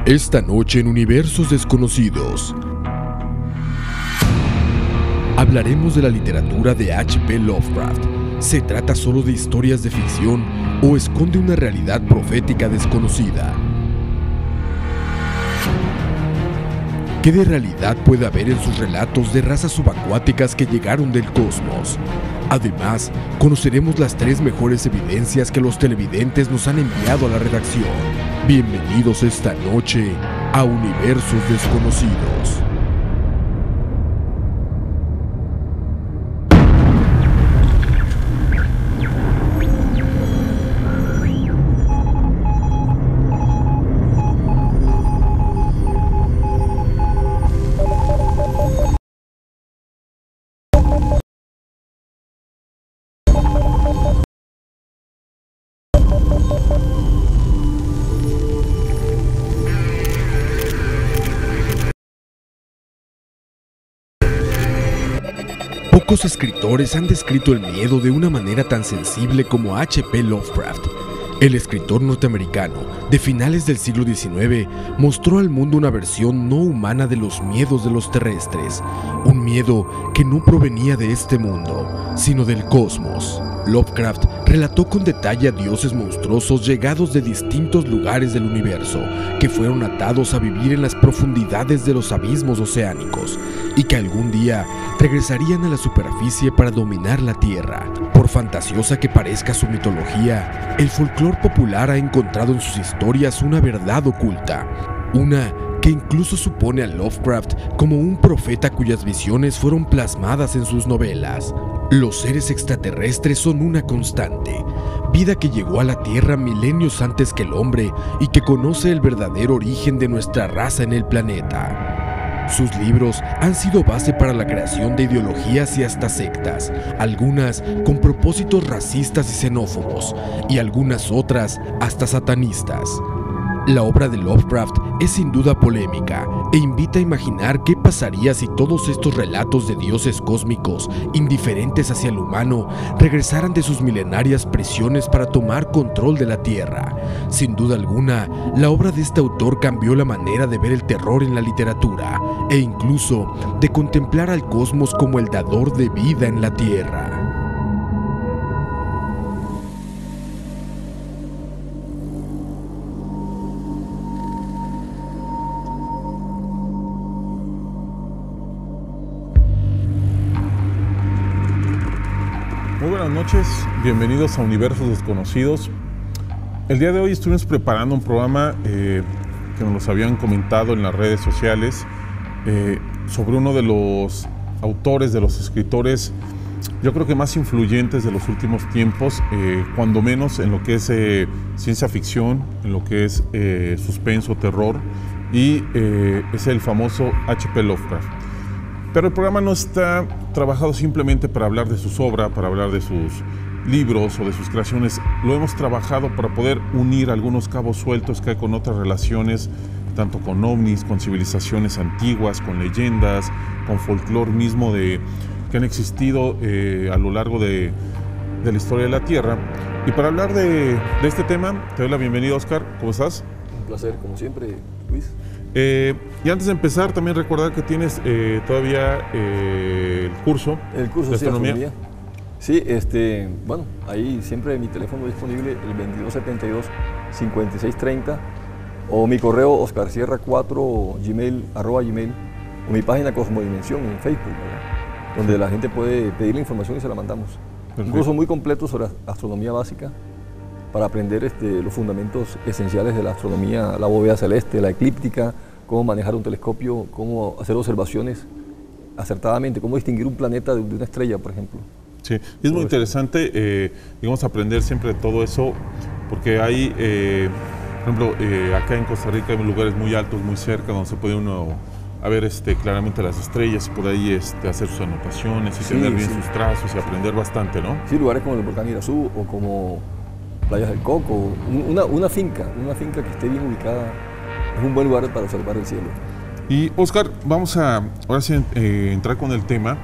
Esta noche en Universos Desconocidos hablaremos de la literatura de H.P. Lovecraft. ¿Se trata solo de historias de ficción o esconde una realidad profética desconocida? ¿Qué de realidad puede haber en sus relatos de razas subacuáticas que llegaron del cosmos? Además, conoceremos las 3 mejores evidencias que los televidentes nos han enviado a la redacción. Bienvenidos esta noche a Universos Desconocidos. Pocos escritores han descrito el miedo de una manera tan sensible como H.P. Lovecraft. El escritor norteamericano de finales del siglo XIX mostró al mundo una versión no humana de los miedos de los terrestres, un miedo que no provenía de este mundo, sino del cosmos. Lovecraft relató con detalle a dioses monstruosos llegados de distintos lugares del universo, que fueron atados a vivir en las profundidades de los abismos oceánicos, y que algún día regresarían a la superficie para dominar la Tierra. Por fantasiosa que parezca su mitología, el folclore popular ha encontrado en sus historias una verdad oculta, una que incluso supone a Lovecraft como un profeta cuyas visiones fueron plasmadas en sus novelas. Los seres extraterrestres son una constante, vida que llegó a la Tierra milenios antes que el hombre y que conoce el verdadero origen de nuestra raza en el planeta. Sus libros han sido base para la creación de ideologías y hasta sectas, algunas con propósitos racistas y xenófobos, y algunas otras hasta satanistas. La obra de Lovecraft es sin duda polémica e invita a imaginar qué pasaría si todos estos relatos de dioses cósmicos, indiferentes hacia el humano, regresaran de sus milenarias prisiones para tomar control de la Tierra. Sin duda alguna, la obra de este autor cambió la manera de ver el terror en la literatura e incluso de contemplar al cosmos como el dador de vida en la Tierra. Muy buenas noches, bienvenidos a Universos Desconocidos. El día de hoy estuvimos preparando un programa que nos los habían comentado en las redes sociales sobre uno de los autores, de los escritores, yo creo que más influyentes de los últimos tiempos, cuando menos en lo que es ciencia ficción, en lo que es suspenso, terror, y es el famoso H.P. Lovecraft. Pero el programa no está trabajado simplemente para hablar de su obra, para hablar de sus libros o de sus creaciones. Lo hemos trabajado para poder unir algunos cabos sueltos que hay con otras relaciones, tanto con ovnis, con civilizaciones antiguas, con leyendas, con folclore mismo que han existido a lo largo de la historia de la Tierra. Y para hablar de este tema, te doy la bienvenida, Oscar. ¿Cómo estás? Un placer, como siempre, Luis. Y antes de empezar, también recordar que tienes todavía el curso de astronomía. Sí, bueno, ahí siempre mi teléfono disponible, el 2272-5630, o mi correo oscarsierra4 @gmail, o mi página Cosmodimensión en Facebook, ¿verdad? Donde la gente puede pedir la información y se la mandamos. Perfecto. Un curso muy completo sobre astronomía básica, para aprender los fundamentos esenciales de la astronomía, la bóveda celeste, la eclíptica, cómo manejar un telescopio, cómo hacer observaciones acertadamente, cómo distinguir un planeta de una estrella, por ejemplo. Sí, es muy interesante, digamos, aprender siempre de todo eso, porque hay, por ejemplo, acá en Costa Rica hay lugares muy altos, muy cerca, donde se puede uno a ver claramente las estrellas, por ahí hacer sus anotaciones y tener bien sus trazos y aprender bastante, ¿no? Sí, lugares como el volcán Irazú o como Playas del Coco, una finca que esté bien ubicada, es un buen lugar para observar el cielo. Y Oscar, vamos a ahora sí entrar con el tema.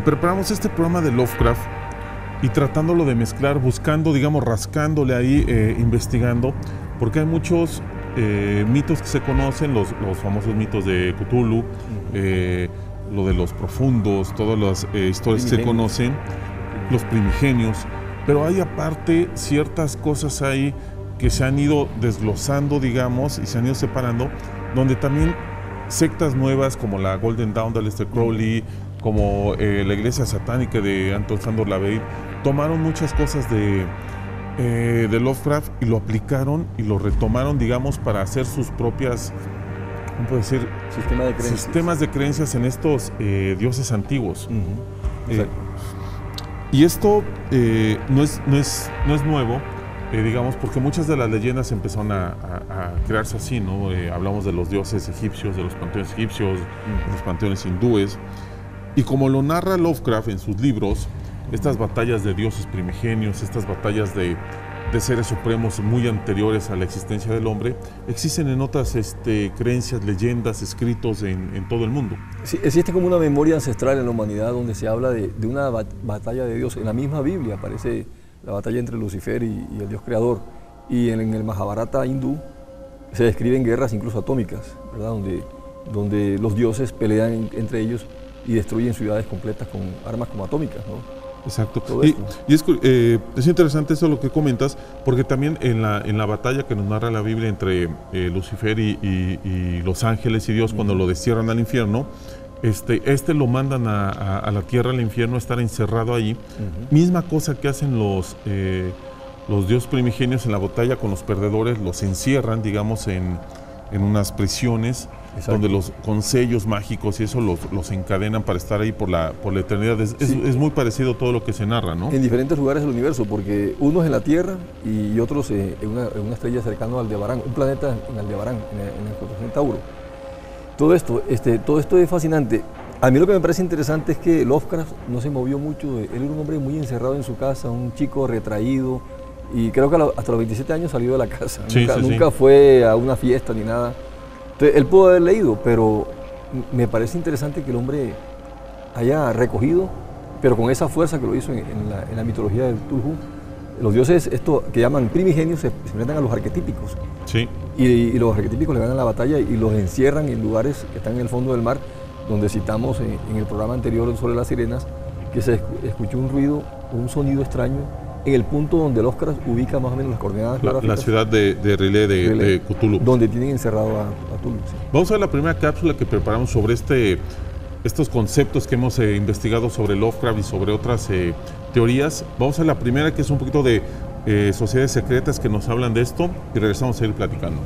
Preparamos este programa de Lovecraft y tratándolo de mezclar, buscando, digamos, rascándole ahí, investigando, porque hay muchos mitos que se conocen, los famosos mitos de Cthulhu, lo de los profundos, todas las historias que se conocen, los primigenios, pero hay aparte ciertas cosas ahí que se han ido desglosando, digamos, y se han ido separando, donde también sectas nuevas como la Golden Dawn de Aleister Crowley, como la iglesia satánica de Anton Szandor LaVey, tomaron muchas cosas de Lovecraft y lo aplicaron y lo retomaron, digamos, para hacer sus propias, ¿cómo puedo decir? Sistemas de creencias en estos dioses antiguos. Y esto no es nuevo, digamos, porque muchas de las leyendas empezaron a crearse así, ¿no? Hablamos de los dioses egipcios, de los panteones egipcios, de los panteones hindúes. Y como lo narra Lovecraft en sus libros, estas batallas de dioses primigenios, estas batallas de seres supremos muy anteriores a la existencia del hombre, existen en otras creencias, leyendas, escritos en todo el mundo. Sí, existe como una memoria ancestral en la humanidad donde se habla de una batalla de Dios. En la misma Biblia aparece la batalla entre Lucifer y el Dios creador. Y en el Mahabharata hindú se describen guerras incluso atómicas, ¿verdad? Donde los dioses pelean entre ellos y destruyen ciudades completas con armas como atómicas, ¿no? Exacto. Y es interesante eso lo que comentas, porque también en la batalla que nos narra la Biblia entre Lucifer y los ángeles y Dios, cuando lo destierran al infierno, lo mandan a la tierra, al infierno, a estar encerrado ahí. Misma cosa que hacen los dioses primigenios en la batalla con los perdedores, los encierran, digamos, en unas prisiones. Exacto. Donde con sellos mágicos y eso los encadenan para estar ahí por la eternidad. Es muy parecido todo lo que se narra, ¿no? En diferentes lugares del universo, porque unos en la Tierra y otros en una estrella cercana a Aldebarán, un planeta en Aldebarán, en el constelación Tauro. Todo esto es fascinante. A mí lo que me parece interesante es que Lovecraft no se movió mucho. Él era un hombre muy encerrado en su casa, un chico retraído, y creo que hasta los 27 años salió de la casa. Nunca fue a una fiesta ni nada. Entonces, él pudo haber leído, pero me parece interesante que el hombre haya recogido, pero con esa fuerza que lo hizo en la mitología del Cthulhu. Los dioses, esto que llaman primigenios, se enfrentan a los arquetípicos. Sí. Y los arquetípicos le ganan la batalla y los encierran en lugares que están en el fondo del mar, donde citamos en el programa anterior sobre las sirenas, que se escuchó un ruido, un sonido extraño, en el punto donde Lovecraft ubica más o menos las coordenadas la ciudad de Riley de Cthulhu. Donde tienen encerrado a Cthulhu. Sí. Vamos a ver la primera cápsula que preparamos sobre estos conceptos que hemos investigado sobre Lovecraft y sobre otras teorías. Vamos a la primera, que es un poquito de sociedades secretas que nos hablan de esto, y regresamos a ir platicando.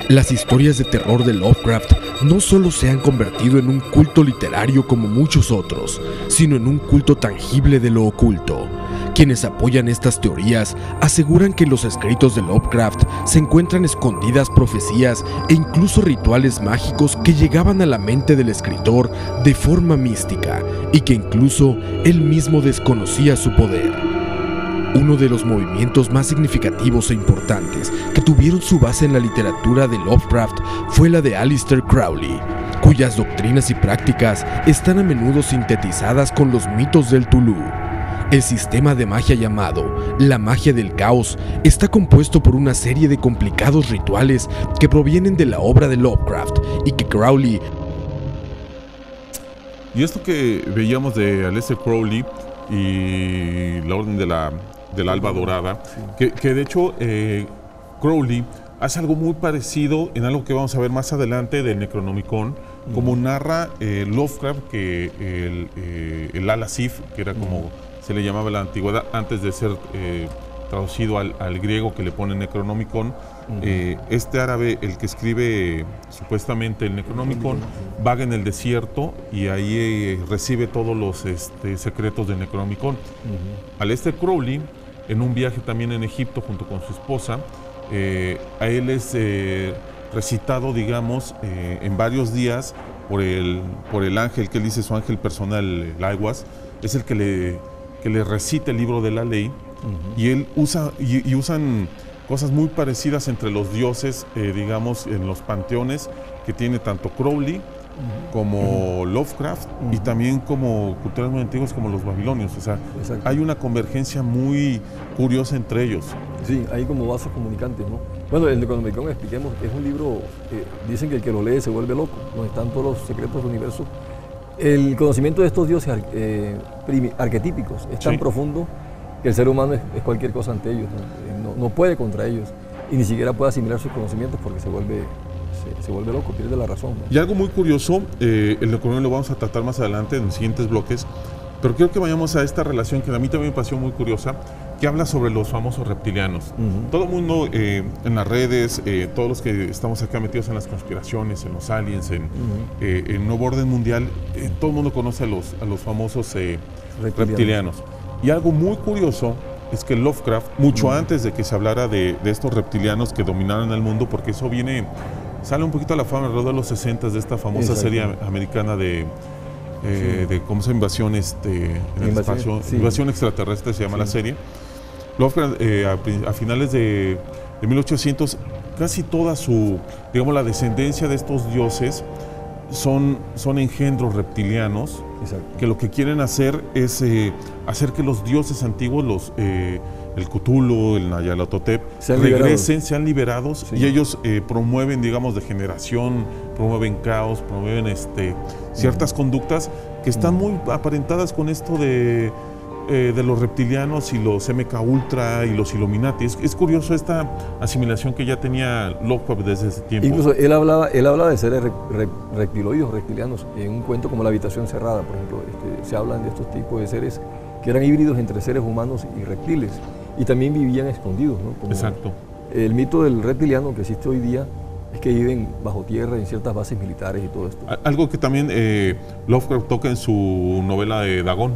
Las historias de terror de Lovecraft no solo se han convertido en un culto literario como muchos otros, sino en un culto tangible de lo oculto. Quienes apoyan estas teorías aseguran que en los escritos de Lovecraft se encuentran escondidas profecías e incluso rituales mágicos que llegaban a la mente del escritor de forma mística y que incluso él mismo desconocía su poder. Uno de los movimientos más significativos e importantes que tuvieron su base en la literatura de Lovecraft fue la de Aleister Crowley, cuyas doctrinas y prácticas están a menudo sintetizadas con los mitos del Cthulhu. El sistema de magia llamado la magia del caos está compuesto por una serie de complicados rituales que provienen de la obra de Lovecraft y que Crowley... Y esto que veíamos de Aleister Crowley y la Orden de la Alba Dorada, que de hecho Crowley hace algo muy parecido en algo que vamos a ver más adelante del Necronomicon, como narra Lovecraft que el Alasif, que era como se le llamaba en la antigüedad antes de ser traducido al griego que le pone Necronomicon, este árabe, el que escribe supuestamente el Necronomicon, vaga en el desierto y ahí recibe todos los secretos del Necronomicon. Aleister Crowley, en un viaje también en Egipto junto con su esposa, a él es recitado, digamos, en varios días por el ángel, que él dice su ángel personal, el Aiwass, es el que le recita el libro de la ley, y él usan cosas muy parecidas entre los dioses, digamos, en los panteones que tiene tanto Crowley como Lovecraft y también como culturas muy antiguas como los babilonios. O sea, hay una convergencia muy curiosa entre ellos. Sí, hay como vasos comunicantes, ¿no? Bueno, el Necronomicon, expliquemos, es un libro, dicen que el que lo lee se vuelve loco, donde están todos los secretos del universo. El conocimiento de estos dioses arquetípicos es tan profundo que el ser humano es cualquier cosa ante ellos, no puede contra ellos y ni siquiera puede asimilar sus conocimientos porque se vuelve loco, pierde la razón, ¿no? Y algo muy curioso, el Necronomicon lo vamos a tratar más adelante en los siguientes bloques, pero quiero que vayamos a esta relación que a mí también me pareció muy curiosa, que habla sobre los famosos reptilianos. Todo el mundo en las redes, todos los que estamos acá metidos en las conspiraciones, en los aliens, en Nuevo Orden Mundial, todo el mundo conoce a los famosos reptilianos. Y algo muy curioso es que Lovecraft, mucho antes de que se hablara de estos reptilianos que dominaron el mundo, porque eso sale un poquito a la fama alrededor de los 60 de esta famosa serie americana de ¿cómo se llama? Invasión en el espacio, Invasión extraterrestre se llama la serie. Lovecraft, a finales de 1800, casi toda digamos, la descendencia de estos dioses son engendros reptilianos. Exacto. Que lo que quieren hacer es hacer que los dioses antiguos, el Cthulhu, el Nyarlathotep, regresen, sean liberados, y ellos promueven, digamos, degeneración, promueven caos, promueven ciertas conductas que están muy aparentadas con esto de los reptilianos y los MK Ultra y los Illuminati. Es curioso esta asimilación que ya tenía Lovecraft desde ese tiempo. Incluso él habla de seres reptiloides, reptilianos. En un cuento como La habitación cerrada, por ejemplo, se hablan de estos tipos de seres que eran híbridos entre seres humanos y reptiles, y también vivían escondidos, ¿no? Como exacto. El mito del reptiliano que existe hoy día es que viven bajo tierra en ciertas bases militares y todo esto. Algo que también Lovecraft toca en su novela de Dagon.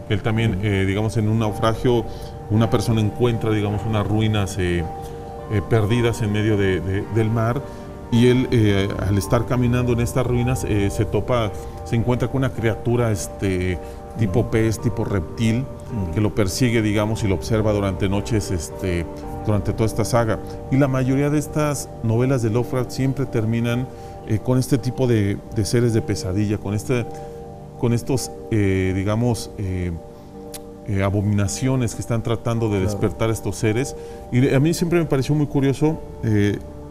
Él también, digamos, en un naufragio, una persona encuentra, digamos, unas ruinas perdidas en medio del mar, y él, al estar caminando en estas ruinas, se encuentra con una criatura tipo pez, tipo reptil, que lo persigue, digamos, y lo observa durante noches, durante toda esta saga. Y la mayoría de estas novelas de Lovecraft siempre terminan con este tipo de seres de pesadilla, con estos, digamos, abominaciones que están tratando de despertar estos seres. Y a mí siempre me pareció muy curioso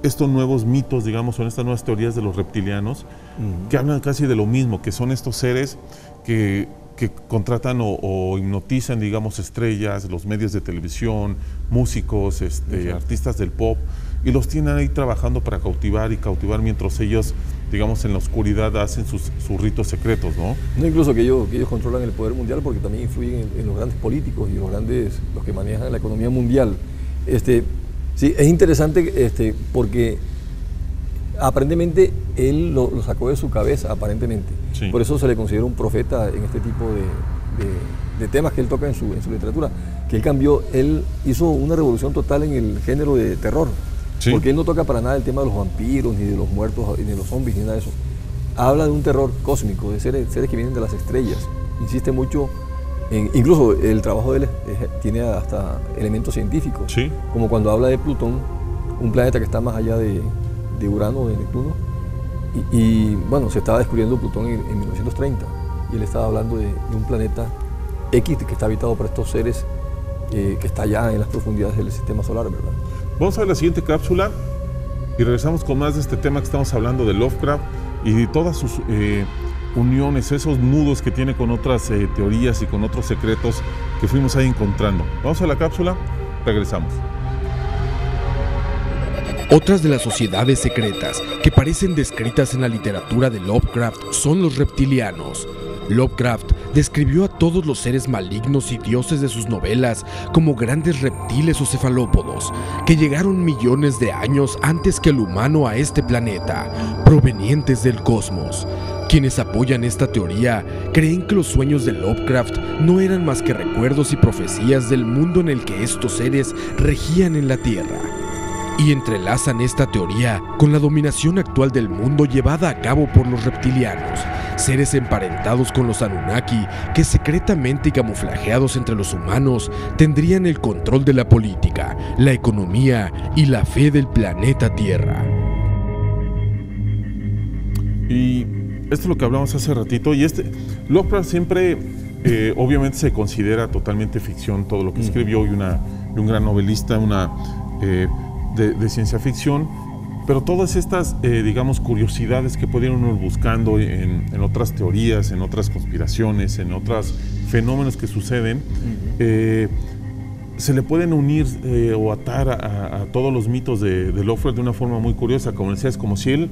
estos nuevos mitos, digamos, son estas nuevas teorías de los reptilianos, que hablan casi de lo mismo, que son estos seres que contratan o hipnotizan, digamos, estrellas, los medios de televisión, músicos, artistas del pop, y los tienen ahí trabajando para cautivar mientras ellos, digamos, en la oscuridad hacen sus ritos secretos, ¿no? No, incluso que ellos controlan el poder mundial, porque también influyen en los grandes políticos y los que manejan la economía mundial. Sí, es interesante porque aparentemente él lo sacó de su cabeza, aparentemente. Sí. Por eso se le considera un profeta en este tipo de temas que él toca en su literatura, que él hizo una revolución total en el género de terror. Sí. Porque él no toca para nada el tema de los vampiros, ni de los muertos, ni de los zombies, ni nada de eso. Habla de un terror cósmico, de seres que vienen de las estrellas. Insiste mucho incluso el trabajo de él tiene hasta elementos científicos. Sí. Como cuando habla de Plutón, un planeta que está más allá de Urano, de Neptuno. Y bueno, se estaba descubriendo Plutón en 1930. Y él estaba hablando de un planeta X que está habitado por estos seres que está allá en las profundidades del sistema solar, ¿verdad? Vamos a ver la siguiente cápsula y regresamos con más de este tema que estamos hablando de Lovecraft y todas sus uniones, esos nudos que tiene con otras teorías y con otros secretos que fuimos ahí encontrando. Vamos a la cápsula, regresamos. Otras de las sociedades secretas que parecen descritas en la literatura de Lovecraft son los reptilianos. Lovecraft describió a todos los seres malignos y dioses de sus novelas como grandes reptiles o cefalópodos que llegaron millones de años antes que el humano a este planeta, provenientes del cosmos. Quienes apoyan esta teoría creen que los sueños de Lovecraft no eran más que recuerdos y profecías del mundo en el que estos seres regían en la Tierra. Y entrelazan esta teoría con la dominación actual del mundo llevada a cabo por los reptilianos, seres emparentados con los Anunnaki que secretamente y camuflajeados entre los humanos tendrían el control de la política, la economía y la fe del planeta Tierra. Y esto es lo que hablamos hace ratito, y Lovecraft siempre, obviamente se considera totalmente ficción todo lo que escribió, y un gran novelista, de ciencia ficción, pero todas estas, digamos, curiosidades que pudieron ir buscando en otras teorías, en otras conspiraciones, en otros fenómenos que suceden, se le pueden unir o atar a todos los mitos de Lovecraft de una forma muy curiosa, como decías, como si él,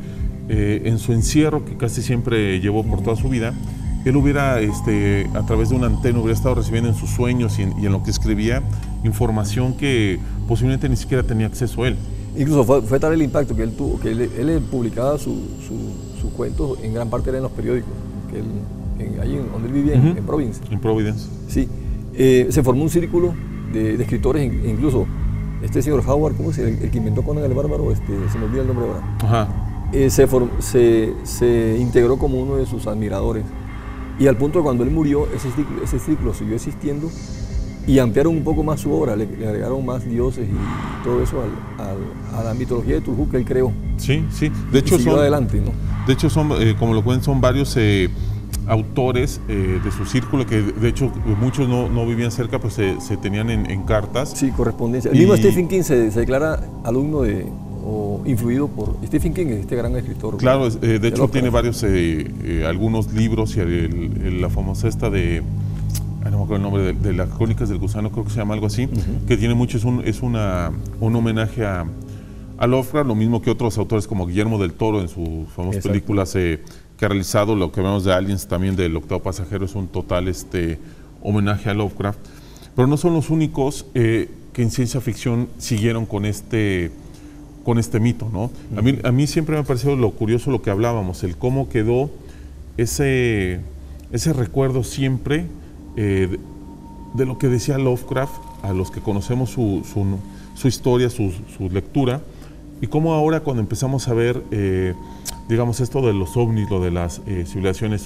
en su encierro, que casi siempre llevó por toda su vida, él hubiera, a través de una antena, hubiera estado recibiendo en sus sueños y en lo que escribía, información que posiblemente ni siquiera tenía acceso a él. Incluso fue tal el impacto que él tuvo, que él publicaba sus cuentos, en gran parte eran en los periódicos, que ahí donde él vivía, en Providence. En Providence. Sí. Se formó un círculo de escritores, incluso este señor Howard, ¿cómo es? El que inventó Conan el Bárbaro, se me olvida el nombre ahora. Ajá. Se integró como uno de sus admiradores. Y al punto de cuando él murió, ese círculo siguió existiendo y ampliaron un poco más su obra, le agregaron más dioses y todo eso a la mitología de Cthulhu que él creó. Sí, sí. De hecho, adelante, ¿no? De hecho, como lo cuentan, son varios autores de su círculo que, de hecho, muchos no vivían cerca, pues se tenían en cartas. Sí, correspondencia. El mismo Stephen King se declara alumno o influido por Stephen King, este gran escritor. Claro, de hecho tiene varios, algunos libros, y la famosa no me acuerdo el nombre, de las Crónicas del Gusano, creo que se llama algo así, que tiene mucho, es un homenaje a Lovecraft, lo mismo que otros autores como Guillermo del Toro en sus famosas películas que ha realizado. Lo que vemos de Aliens también, del Octavo Pasajero, es un total homenaje a Lovecraft. Pero no son los únicos que en ciencia ficción siguieron con este mito, ¿no? A mí siempre me ha parecido lo curioso lo que hablábamos, el cómo quedó ese recuerdo siempre de lo que decía Lovecraft, a los que conocemos su historia, su lectura, y cómo ahora, cuando empezamos a ver, digamos, esto de los ovnis, lo de las civilizaciones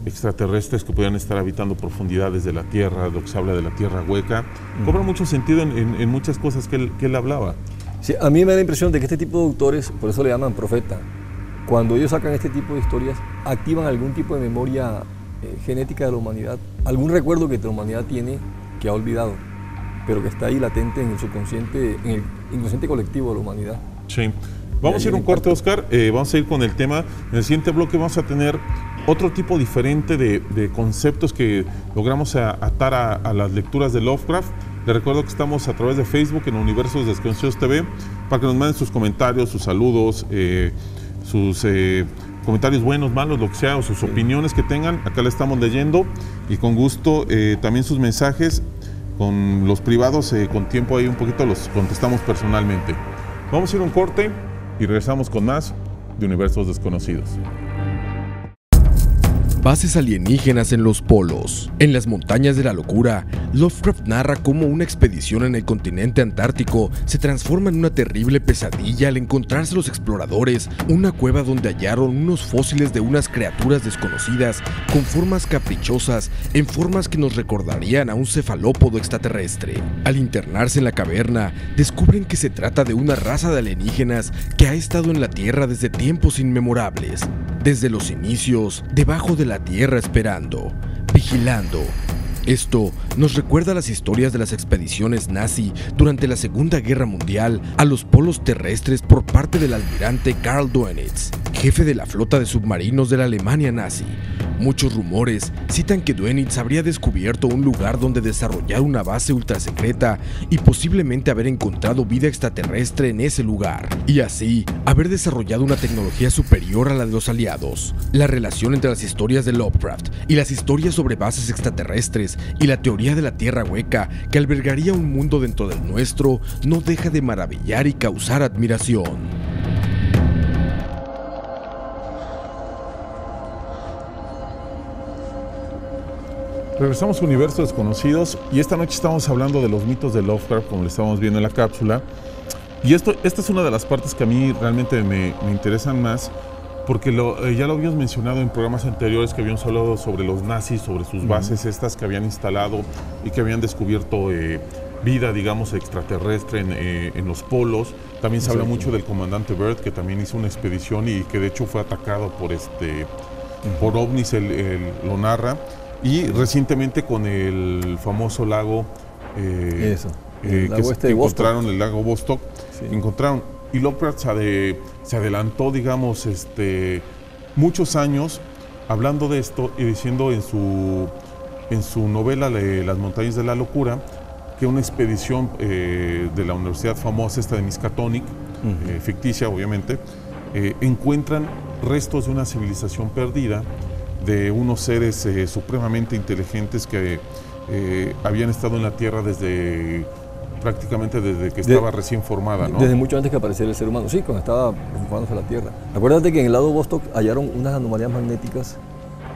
extraterrestres que podían estar habitando profundidades de la Tierra, lo que se habla de la Tierra hueca, cobra mucho sentido en muchas cosas que él hablaba. Sí, a mí me da la impresión de que este tipo de autores, por eso le llaman profeta, cuando ellos sacan este tipo de historias, activan algún tipo de memoria genética de la humanidad, algún recuerdo que la humanidad tiene que ha olvidado, pero que está ahí latente en el subconsciente, en el inconsciente colectivo de la humanidad. Sí. Vamos a ir a un corte, Oscar. Vamos a ir con el tema. En el siguiente bloque vamos a tener otro tipo diferente de conceptos que logramos atar a las lecturas de Lovecraft. Les recuerdo que estamos a través de Facebook en Universos Desconocidos TV, para que nos manden sus comentarios, sus saludos, sus comentarios buenos, malos, lo que sea, o sus opiniones que tengan. Acá le estamos leyendo, y con gusto también sus mensajes, con los privados, con tiempo ahí un poquito los contestamos personalmente. Vamos a ir a un corte y regresamos con más de Universos Desconocidos. Bases alienígenas en los polos. En las montañas de la locura, Lovecraft narra cómo una expedición en el continente antártico se transforma en una terrible pesadilla al encontrarse los exploradores una cueva donde hallaron unos fósiles de unas criaturas desconocidas con formas caprichosas, en formas que nos recordarían a un cefalópodo extraterrestre. Al internarse en la caverna, descubren que se trata de una raza de alienígenas que ha estado en la Tierra desde tiempos inmemorables, desde los inicios, debajo de la Tierra, esperando, vigilando. Esto nos recuerda las historias de las expediciones nazi durante la Segunda Guerra Mundial a los polos terrestres por parte del almirante Karl Dönitz, jefe de la flota de submarinos de la Alemania nazi. Muchos rumores citan que Dönitz habría descubierto un lugar donde desarrollar una base ultrasecreta y posiblemente haber encontrado vida extraterrestre en ese lugar, y así haber desarrollado una tecnología superior a la de los aliados. La relación entre las historias de Lovecraft y las historias sobre bases extraterrestres y la teoría de la Tierra hueca, que albergaría un mundo dentro del nuestro, no deja de maravillar y causar admiración. Regresamos a Universos Desconocidos, y esta noche estamos hablando de los mitos de Lovecraft, como le estábamos viendo en la cápsula. Y esta es una de las partes que a mí realmente me interesan más, porque ya lo habíamos mencionado en programas anteriores, que habíamos hablado sobre los nazis, sobre sus bases estas que habían instalado y que habían descubierto vida, digamos, extraterrestre en los polos. También se habla mucho del comandante Byrd, que también hizo una expedición y que de hecho fue atacado por ovnis, lo narra. Y recientemente con el famoso lago el que lago encontraron, el lago Vostok, sí. encontraron. Y Lovecraft se adelantó, digamos, muchos años hablando de esto y diciendo en su novela Las montañas de la locura, que una expedición de la universidad famosa esta de Miskatonic, ficticia obviamente, encuentran restos de una civilización perdida, de unos seres supremamente inteligentes que habían estado en la Tierra prácticamente desde que estaba recién formada, ¿no? Desde mucho antes que apareciera el ser humano, sí, cuando estaba formándose la Tierra. Acuérdate que en el lado Vostok hallaron unas anomalías magnéticas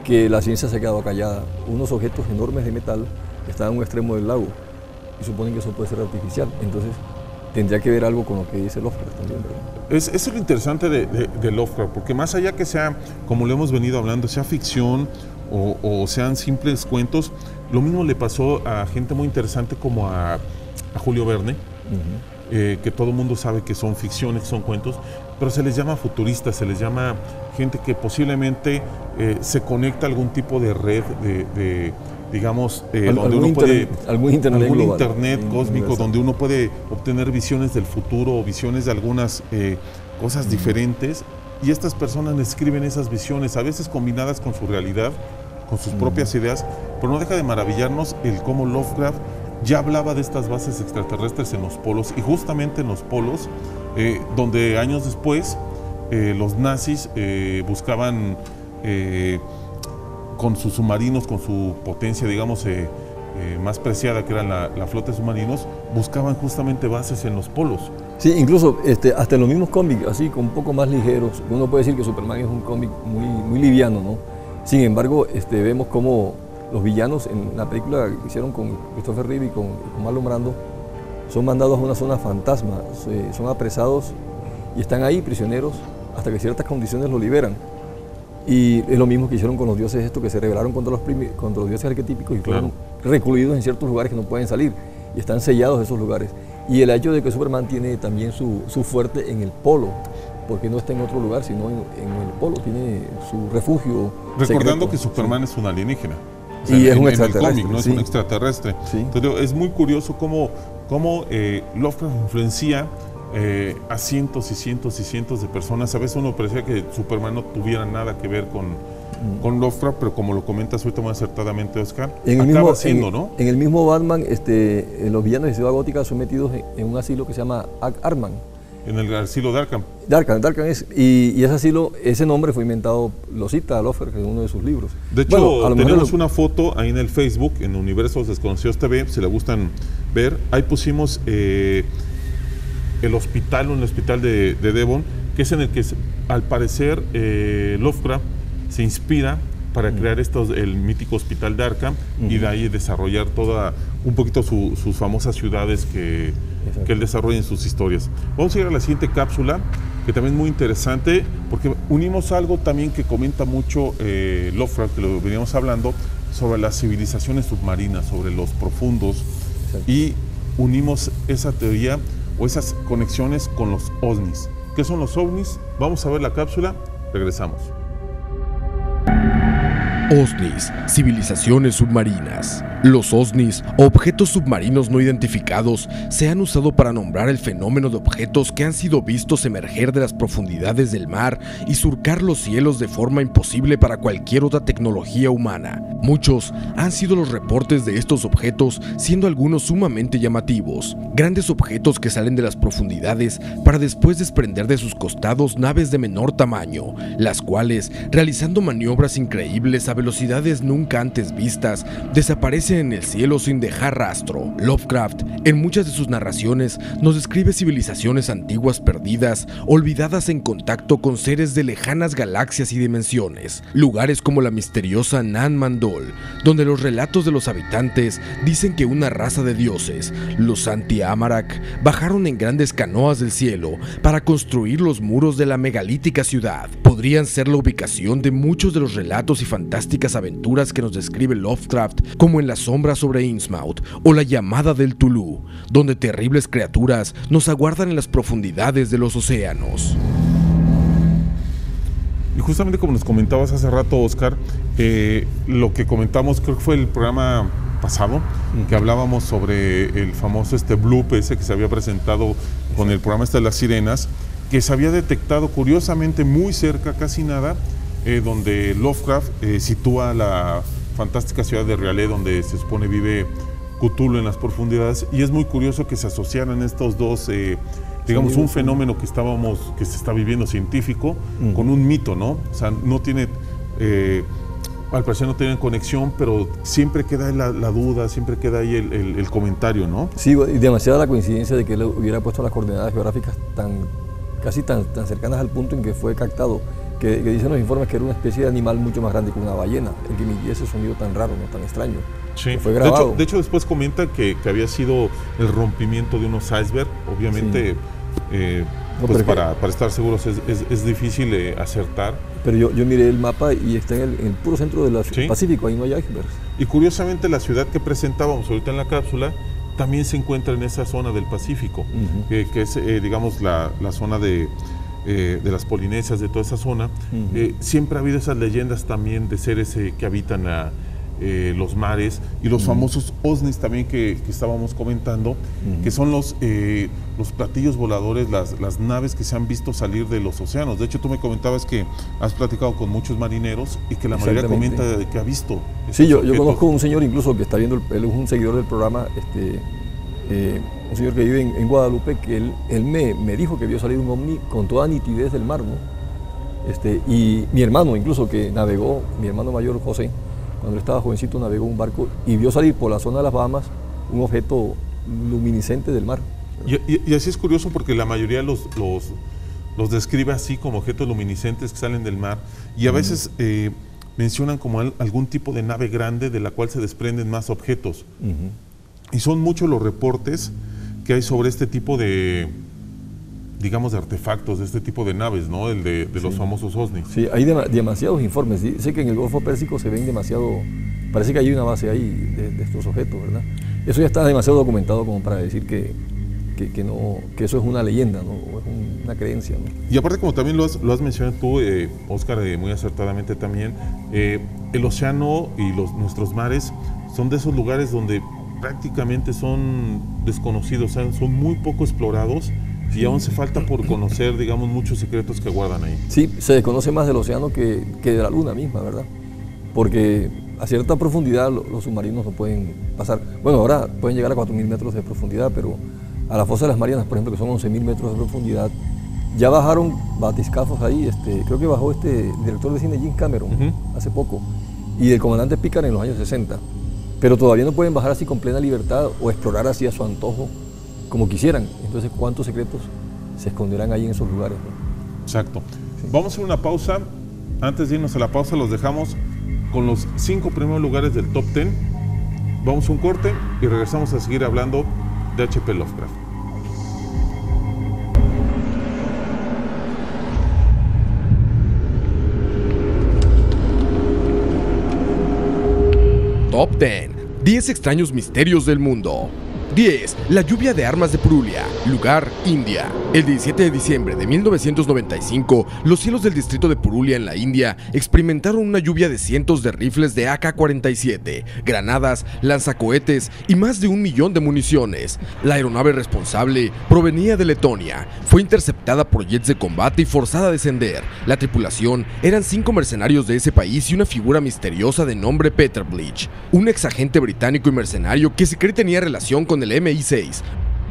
que la ciencia se ha quedado callada. Unos objetos enormes de metal estaban en un extremo del lago y suponen que eso puede ser artificial. Entonces tendría que ver algo con lo que dice Lovecraft también, ¿verdad? Eso es lo interesante de Lovecraft, porque más allá que sea, como lo hemos venido hablando, sea ficción o sean simples cuentos, lo mismo le pasó a gente muy interesante como a Julio Verne, que todo el mundo sabe que son ficciones, que son cuentos, pero se les llama futuristas, se les llama gente que posiblemente se conecta a algún tipo de red digamos, donde uno puede, algún internet cósmico, donde uno puede obtener visiones del futuro o visiones de algunas cosas diferentes, y estas personas escriben esas visiones, a veces combinadas con su realidad, con sus propias ideas, pero no deja de maravillarnos el cómo Lovecraft ya hablaba de estas bases extraterrestres en los polos, y justamente en los polos, donde años después los nazis buscaban con sus submarinos, con su potencia, digamos, más preciada, que era la flota de submarinos, buscaban justamente bases en los polos. Sí, incluso hasta en los mismos cómics, así, con un poco más ligeros, uno puede decir que Superman es un cómic muy liviano, ¿no? Sin embargo, vemos cómo los villanos en la película que hicieron con Christopher Reeve y con Marlon Brando son mandados a una zona fantasma, son apresados y están ahí prisioneros hasta que ciertas condiciones los liberan. Y es lo mismo que hicieron con los dioses que se rebelaron contra los dioses arquetípicos y fueron recluidos en ciertos lugares que no pueden salir y están sellados esos lugares. Y el hecho de que Superman tiene también su fuerte en el polo, porque no está en otro lugar, sino en el polo, tiene su refugio. Recordando secreto. Que Superman es un alienígena. O sea, y es un extraterrestre. En el cómic, no es un extraterrestre. Sí. Entonces, es muy curioso cómo Lovecraft influencia a cientos y cientos y cientos de personas. A veces uno parecía que Superman no tuviera nada que ver con Lovecraft, pero como lo comentas ahorita muy acertadamente, Oscar, acaba siendo, ¿no? En el mismo Batman, los villanos de Ciudad Gótica son metidos en un asilo que se llama Arkham. En el asilo de Arkham. Arkham es, y ese asilo, ese nombre fue inventado, lo cita Lovecraft en uno de sus libros. De hecho, tenemos una foto ahí en el Facebook, en Universos Desconocidos TV, si le gustan ver. Ahí pusimos el hospital de Devon, que es en el que al parecer Lovecraft se inspira para crear el mítico hospital de Arkham y de ahí desarrollar un poquito sus famosas ciudades que él desarrolla en sus historias. Vamos a ir a la siguiente cápsula, que también es muy interesante, porque unimos algo también que comenta mucho Lovecraft, que lo veníamos hablando, sobre las civilizaciones submarinas, sobre los profundos, y unimos esa teoría o esas conexiones con los ovnis. ¿Qué son los ovnis? Vamos a ver la cápsula, regresamos. OSNIs, civilizaciones submarinas. Los OSNIs, objetos submarinos no identificados, se han usado para nombrar el fenómeno de objetos que han sido vistos emerger de las profundidades del mar y surcar los cielos de forma imposible para cualquier otra tecnología humana. Muchos han sido los reportes de estos objetos, siendo algunos sumamente llamativos. Grandes objetos que salen de las profundidades para después desprender de sus costados naves de menor tamaño, las cuales, realizando maniobras increíbles a velocidades nunca antes vistas, desaparecen en el cielo sin dejar rastro. Lovecraft, en muchas de sus narraciones, nos describe civilizaciones antiguas perdidas, olvidadas en contacto con seres de lejanas galaxias y dimensiones. Lugares como la misteriosa Nan Mandol, donde los relatos de los habitantes dicen que una raza de dioses, los Anti-Amarak, bajaron en grandes canoas del cielo para construir los muros de la megalítica ciudad. Podría podrían ser la ubicación de muchos de los relatos y fantásticas aventuras que nos describe Lovecraft, como en La sombra sobre Innsmouth o La llamada del Tulú, donde terribles criaturas nos aguardan en las profundidades de los océanos. Y justamente como nos comentabas hace rato, Oscar, lo que comentamos, creo que fue el programa pasado, que hablábamos sobre el famoso bloop ese que se había presentado con el programa de las sirenas, que se había detectado curiosamente muy cerca, casi nada, donde Lovecraft sitúa la fantástica ciudad de R'lyeh, donde se supone vive Cthulhu en las profundidades, y es muy curioso que se asociaran estos dos, digamos, un fenómeno que se está viviendo científico con un mito, ¿no? O sea, no tiene, al parecer no tienen conexión, pero siempre queda la duda, siempre queda ahí el comentario, ¿no? Sí, y demasiada la coincidencia de que él hubiera puesto las coordenadas geográficas casi tan cercanas al punto en que fue captado, que dicen los informes que era una especie de animal mucho más grande que una ballena, el que emitía ese sonido tan raro, ¿no? Tan extraño. Sí. Fue grabado. De hecho, después comenta que había sido el rompimiento de unos icebergs. Obviamente, sí. Pues para estar seguros es difícil acertar. Pero yo miré el mapa y está en el puro centro del Pacífico, ahí no hay icebergs. Y curiosamente la ciudad que presentábamos ahorita en la cápsula también se encuentra en esa zona del Pacífico, que es, digamos, la zona de las Polinesias, de toda esa zona. Siempre ha habido esas leyendas también de seres que habitan los mares, y los famosos OSNIs también que estábamos comentando, que son los platillos voladores, las naves que se han visto salir de los océanos. De hecho, tú me comentabas que has platicado con muchos marineros y que la mayoría comenta que ha visto. Sí, yo conozco un señor incluso que está viendo, él es un seguidor del programa, un señor que vive en Guadalupe, que él me dijo que vio salir un ovni con toda nitidez del mar, ¿no? Y mi hermano incluso, que navegó, mi hermano mayor José, cuando él estaba jovencito, navegó un barco y vio salir por la zona de las Bahamas un objeto luminiscente del mar. Y así es curioso, porque la mayoría los describe así, como objetos luminiscentes que salen del mar, y a veces mencionan como algún tipo de nave grande de la cual se desprenden más objetos. Y son muchos los reportes que hay sobre este tipo de, digamos, de artefactos, de este tipo de naves, ¿no? El de los famosos OSNIs. Sí, hay demasiados informes. Sé que en el Golfo Pérsico se ven demasiado, parece que hay una base ahí de estos objetos, ¿verdad? Eso ya está demasiado documentado como para decir que eso es una leyenda, ¿no? O es una creencia, ¿no? Y aparte, como también lo has mencionado tú, Oscar, muy acertadamente también, el océano y nuestros mares son de esos lugares donde prácticamente son desconocidos, o sea, son muy poco explorados, y aún se falta por conocer, digamos, muchos secretos que guardan ahí. Sí, se desconoce más del océano que de la luna misma, ¿verdad? Porque a cierta profundidad los submarinos no pueden pasar. Bueno, ahora pueden llegar a 4.000 metros de profundidad, pero a la fosa de las Marianas, por ejemplo, que son 11.000 metros de profundidad, ya bajaron batiscafos ahí. Creo que bajó el director de cine Jim Cameron hace poco, y el comandante Picard en los años 60. Pero todavía no pueden bajar así con plena libertad o explorar así a su antojo como quisieran. Entonces, ¿cuántos secretos se esconderán ahí en esos lugares, ¿no? Exacto. Sí. Vamos a hacer una pausa. Antes de irnos a la pausa, los dejamos con los 5 primeros lugares del Top 10. Vamos a un corte y regresamos a seguir hablando de H.P. Lovecraft. Top 10. 10 extraños misterios del mundo. 10. La lluvia de armas de Purulia. Lugar, India. El 17 de diciembre de 1995, los cielos del distrito de Purulia en la India experimentaron una lluvia de cientos de rifles de AK-47, granadas, lanzacohetes y más de 1 millón de municiones. La aeronave responsable provenía de Letonia. Fue interceptada por jets de combate y forzada a descender. La tripulación eran 5 mercenarios de ese país y una figura misteriosa de nombre Peter Bleach, un ex agente británico y mercenario que se cree tenía relación con el MI6.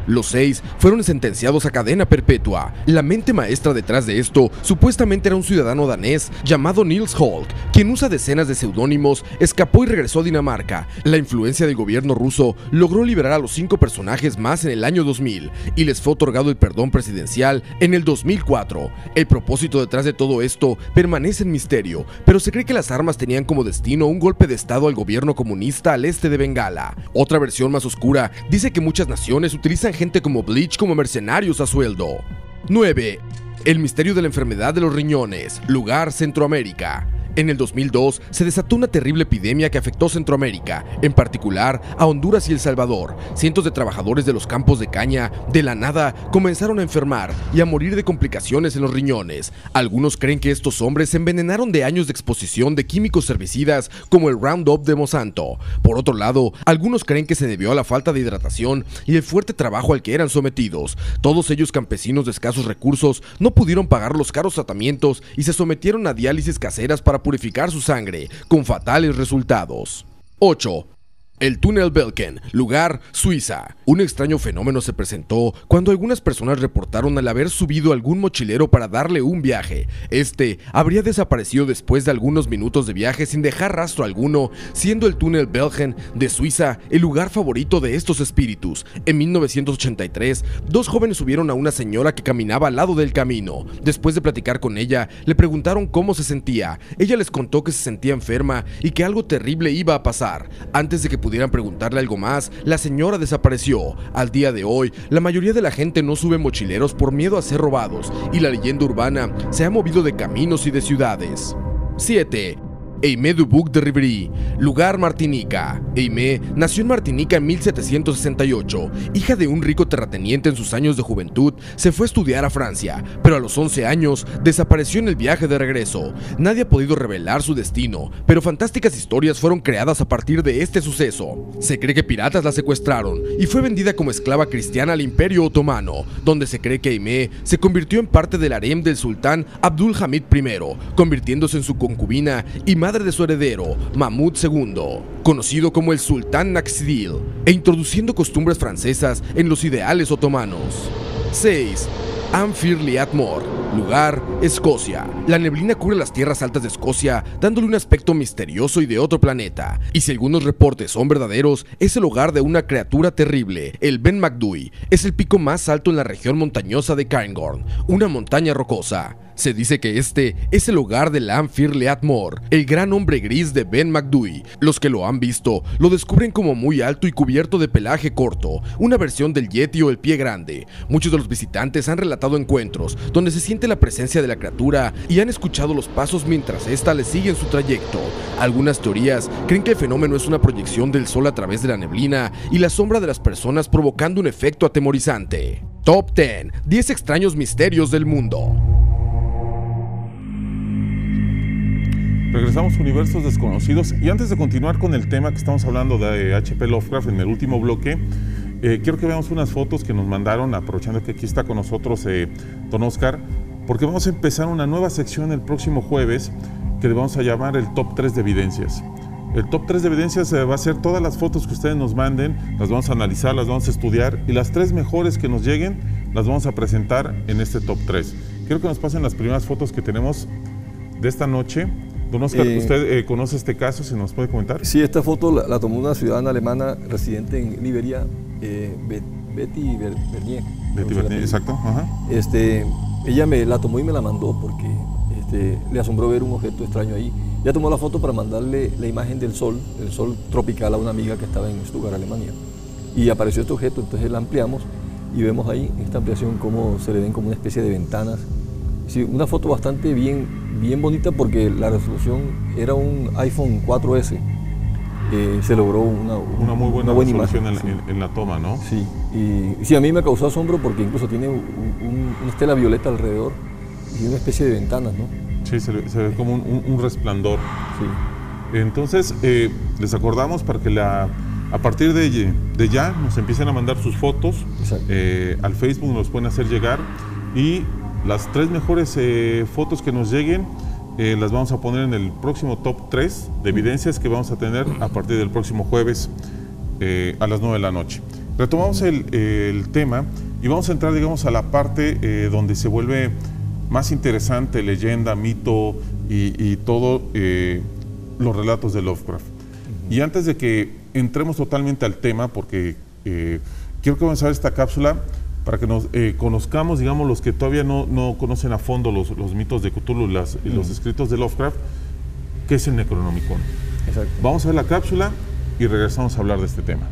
Los 6 fueron sentenciados a cadena perpetua. La mente maestra detrás de esto supuestamente era un ciudadano danés llamado Niels Holck, quien usa decenas de seudónimos, escapó y regresó a Dinamarca. La influencia del gobierno ruso logró liberar a los 5 personajes más en el año 2000 y les fue otorgado el perdón presidencial en el 2004. El propósito detrás de todo esto permanece en misterio, pero se cree que las armas tenían como destino un golpe de estado al gobierno comunista al este de Bengala. Otra versión más oscura dice que muchas naciones utilizan gente como Bleach como mercenarios a sueldo. 9. El misterio de la enfermedad de los riñones, lugar Centroamérica. En el 2002 se desató una terrible epidemia que afectó Centroamérica, en particular a Honduras y El Salvador. Cientos de trabajadores de los campos de caña, de la nada, comenzaron a enfermar y a morir de complicaciones en los riñones. Algunos creen que estos hombres se envenenaron de años de exposición de químicos herbicidas como el Roundup de Monsanto. Por otro lado, algunos creen que se debió a la falta de hidratación y el fuerte trabajo al que eran sometidos. Todos ellos, campesinos de escasos recursos, no pudieron pagar los caros tratamientos y se sometieron a diálisis caseras para purificar su sangre, con fatales resultados. 8. El túnel Belken, lugar Suiza. Un extraño fenómeno se presentó cuando algunas personas reportaron al haber subido algún mochilero para darle un viaje. Este habría desaparecido después de algunos minutos de viaje sin dejar rastro alguno, siendo el túnel Belken de Suiza el lugar favorito de estos espíritus. En 1983, dos jóvenes subieron a una señora que caminaba al lado del camino. Después de platicar con ella, le preguntaron cómo se sentía. Ella les contó que se sentía enferma y que algo terrible iba a pasar. Antes de que pudieran preguntarle algo más, la señora desapareció. Al día de hoy, la mayoría de la gente no sube mochileros por miedo a ser robados, y la leyenda urbana se ha movido de caminos y de ciudades. 7. Aimé Dubuc de Rivry, lugar Martinica. Aimé nació en Martinica en 1768. Hija de un rico terrateniente en sus años de juventud, se fue a estudiar a Francia, pero a los 11 años desapareció en el viaje de regreso. Nadie ha podido revelar su destino, pero fantásticas historias fueron creadas a partir de este suceso. Se cree que piratas la secuestraron y fue vendida como esclava cristiana al Imperio Otomano, donde se cree que Aimé se convirtió en parte del harem del sultán Abdul Hamid I, convirtiéndose en su concubina y madre de su heredero, Mahmud II, conocido como el Sultán Naksidil, e introduciendo costumbres francesas en los ideales otomanos. 6. Anfir-Liat-Mor, lugar Escocia. La neblina cubre las tierras altas de Escocia, dándole un aspecto misterioso y de otro planeta. Y si algunos reportes son verdaderos, es el hogar de una criatura terrible. El Ben Macdui es el pico más alto en la región montañosa de Cairngorm, una montaña rocosa. Se dice que este es el hogar del Anfir-Liat-Mor, el gran hombre gris de Ben Macdui. Los que lo han visto lo descubren como muy alto y cubierto de pelaje corto, una versión del Yeti o el pie grande. Muchos de los visitantes han relatado encuentros donde se siente la presencia de la criatura y han escuchado los pasos mientras ésta le sigue en su trayecto. Algunas teorías creen que el fenómeno es una proyección del sol a través de la neblina y la sombra de las personas, provocando un efecto atemorizante. Top 10. 10 extraños misterios del mundo. Regresamos a Universos Desconocidos, y antes de continuar con el tema que estamos hablando de H.P. Lovecraft en el último bloque, quiero que veamos unas fotos que nos mandaron, aprovechando que aquí está con nosotros don Oscar, porque vamos a empezar una nueva sección el próximo jueves que le vamos a llamar el Top 3 de Evidencias. El Top 3 de Evidencias va a ser todas las fotos que ustedes nos manden, las vamos a analizar, las vamos a estudiar, y las 3 mejores que nos lleguen las vamos a presentar en este Top 3. Quiero que nos pasen las primeras fotos que tenemos de esta noche. Don Oscar, ¿usted conoce este caso? ¿Se nos puede comentar? Sí, esta foto la tomó una ciudadana alemana residente en Liberia, Betty Bernier. Betty Bernier, exacto. Ajá. Ella me la tomó y me la mandó porque le asombró ver un objeto extraño ahí. Ella tomó la foto para mandarle la imagen del sol tropical, a una amiga que estaba en Stuttgart, Alemania. Y apareció este objeto, entonces la ampliamos y vemos ahí en esta ampliación cómo se le ven como una especie de ventanas. Sí, una foto bastante bien bonita, porque la resolución era un iPhone 4S. Se logró una muy buena resolución imagen, en la toma, ¿no? Sí, y sí, a mí me causó asombro porque incluso tiene una estela violeta alrededor y una especie de ventanas, ¿no? Sí, se ve como un resplandor. Sí. Entonces, les acordamos para que a partir de ya nos empiecen a mandar sus fotos. Al Facebook nos pueden hacer llegar, y las 3 mejores fotos que nos lleguen las vamos a poner en el próximo Top 3 de Evidencias que vamos a tener a partir del próximo jueves a las 9 de la noche. Retomamos el tema y vamos a entrar, digamos, a la parte donde se vuelve más interesante, leyenda, mito y todo los relatos de Lovecraft. Y antes de que entremos totalmente al tema, porque quiero que vamos a ver esta cápsula para que nos conozcamos, digamos, los que todavía no conocen a fondo los mitos de Cthulhu y los escritos de Lovecraft, ¿qué es el Necronomicon? Exacto. Vamos a ver la cápsula y regresamos a hablar de este tema.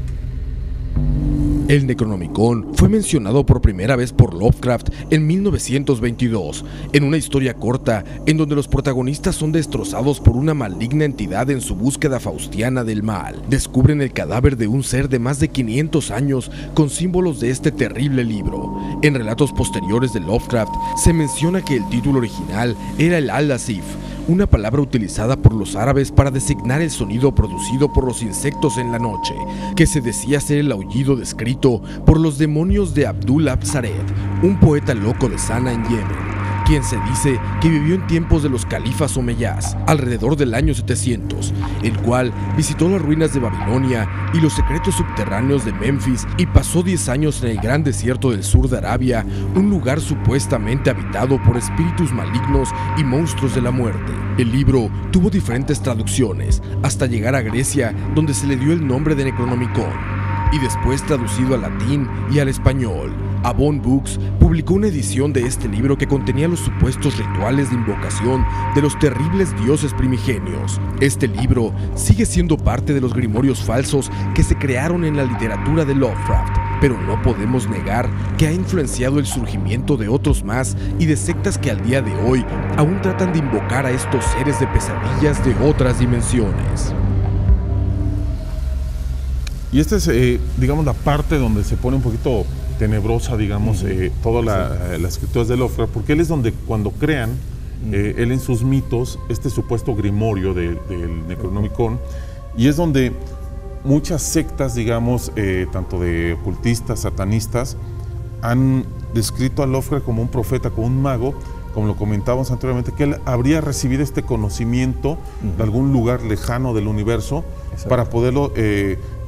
El Necronomicon fue mencionado por primera vez por Lovecraft en 1922, en una historia corta en donde los protagonistas son destrozados por una maligna entidad en su búsqueda faustiana del mal. Descubren el cadáver de un ser de más de 500 años con símbolos de este terrible libro. En relatos posteriores de Lovecraft se menciona que el título original era el Al-Asif, una palabra utilizada por los árabes para designar el sonido producido por los insectos en la noche, que se decía ser el aullido descrito por los demonios de Abdul Absared, un poeta loco de Sana en Yemen, quien se dice que vivió en tiempos de los califas omeyas, alrededor del año 700, el cual visitó las ruinas de Babilonia y los secretos subterráneos de Memphis y pasó 10 años en el gran desierto del sur de Arabia, un lugar supuestamente habitado por espíritus malignos y monstruos de la muerte. El libro tuvo diferentes traducciones, hasta llegar a Grecia, donde se le dio el nombre de Necronomicon, y después traducido al latín y al español. Avon Books publicó una edición de este libro que contenía los supuestos rituales de invocación de los terribles dioses primigenios. Este libro sigue siendo parte de los grimorios falsos que se crearon en la literatura de Lovecraft, pero no podemos negar que ha influenciado el surgimiento de otros más y de sectas que al día de hoy aún tratan de invocar a estos seres de pesadillas de otras dimensiones. Y esta es, digamos, la parte donde se pone un poquito tenebrosa, digamos, todas las escrituras de Lovecraft, porque él es donde cuando crean, él en sus mitos, este supuesto grimorio del Necronomicon, y es donde muchas sectas, digamos, tanto de ocultistas, satanistas, han descrito a Lovecraft como un profeta, como un mago, como lo comentábamos anteriormente, que él habría recibido este conocimiento de algún lugar lejano del universo. Exacto. Para poderlo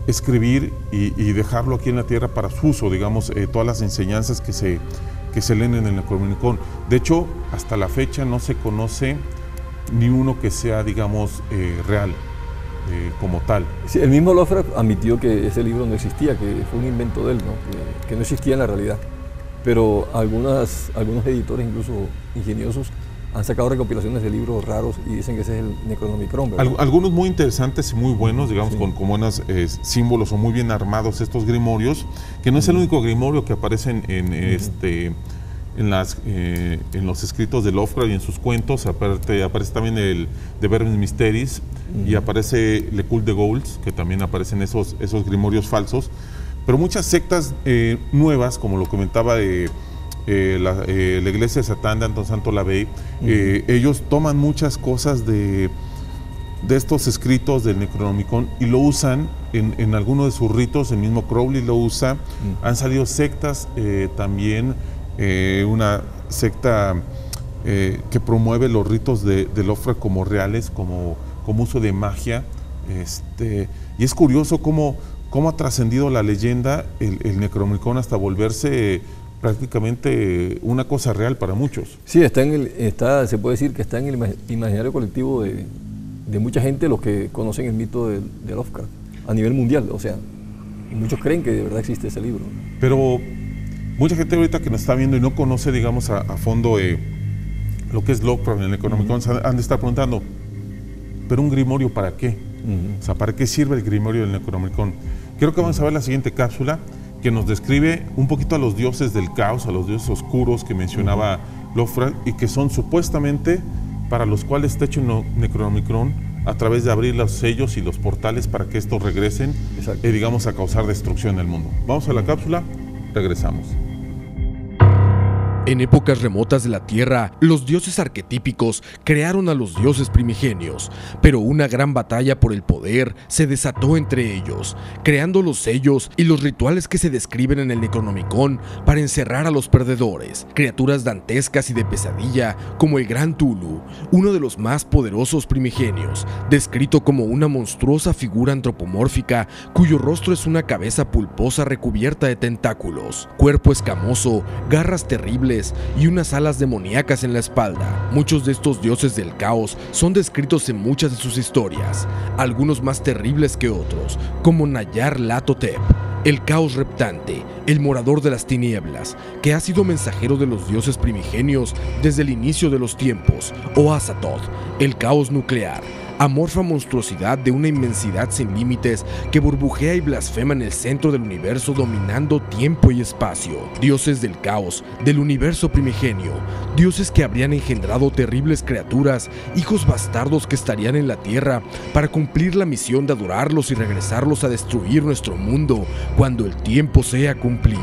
escribir y dejarlo aquí en la tierra para su uso, digamos, todas las enseñanzas que se leen en el Necronomicon. De hecho, hasta la fecha no se conoce ni uno que sea, digamos, real como tal. Sí, el mismo Lovecraft admitió que ese libro no existía, que fue un invento de él, ¿no? que no existía en la realidad. Pero algunos editores, incluso ingeniosos, han sacado recopilaciones de libros raros y dicen que ese es el Necronomicon, ¿verdad? Algunos muy interesantes y muy buenos, digamos, con buenos símbolos o muy bien armados estos grimorios, que no es el único grimorio que aparece en los escritos de Lovecraft y en sus cuentos. Aparece también el de Vermis Mysteris y aparece Le Cult de Ghouls, que también aparecen esos grimorios falsos. Pero muchas sectas nuevas, como lo comentaba la iglesia de Satán de Anton Santo Lavey, ellos toman muchas cosas de estos escritos del Necronomicon y lo usan en alguno de sus ritos. El mismo Crowley lo usa. Han salido sectas también, una secta que promueve los ritos de Lovecraft como reales, como uso de magia. Y es curioso cómo ha trascendido la leyenda el Necronomicon hasta volverse prácticamente una cosa real para muchos. Sí, se puede decir que está en el imaginario colectivo de mucha gente, los que conocen el mito de Lovecraft a nivel mundial, o sea, y muchos creen que de verdad existe ese libro. Pero mucha gente ahorita que nos está viendo y no conoce, digamos, a fondo lo que es Lovecraft en el Necronomicon, han de estar preguntando, ¿pero un grimorio para qué? O sea, ¿para qué sirve el grimorio del Necronomicon? Creo que vamos a ver la siguiente cápsula, que nos describe un poquito a los dioses del caos, a los dioses oscuros que mencionaba Lovecraft y que son supuestamente para los cuales está hecho el Necronomicon a través de abrir los sellos y los portales para que estos regresen, digamos, a causar destrucción en el mundo. Vamos a la cápsula, regresamos. En épocas remotas de la Tierra, los dioses arquetípicos crearon a los dioses primigenios, pero una gran batalla por el poder se desató entre ellos, creando los sellos y los rituales que se describen en el Necronomicon para encerrar a los perdedores, criaturas dantescas y de pesadilla como el Gran Tulu, uno de los más poderosos primigenios, descrito como una monstruosa figura antropomórfica cuyo rostro es una cabeza pulposa recubierta de tentáculos, cuerpo escamoso, garras terribles y unas alas demoníacas en la espalda. Muchos de estos dioses del caos son descritos en muchas de sus historias, algunos más terribles que otros, como Nyarlathotep, el caos reptante, el morador de las tinieblas, que ha sido mensajero de los dioses primigenios desde el inicio de los tiempos, o Azathoth, el caos nuclear, amorfa monstruosidad de una inmensidad sin límites que burbujea y blasfema en el centro del universo, dominando tiempo y espacio. Dioses del caos, del universo primigenio, dioses que habrían engendrado terribles criaturas, hijos bastardos que estarían en la tierra para cumplir la misión de adorarlos y regresarlos a destruir nuestro mundo cuando el tiempo sea cumplido.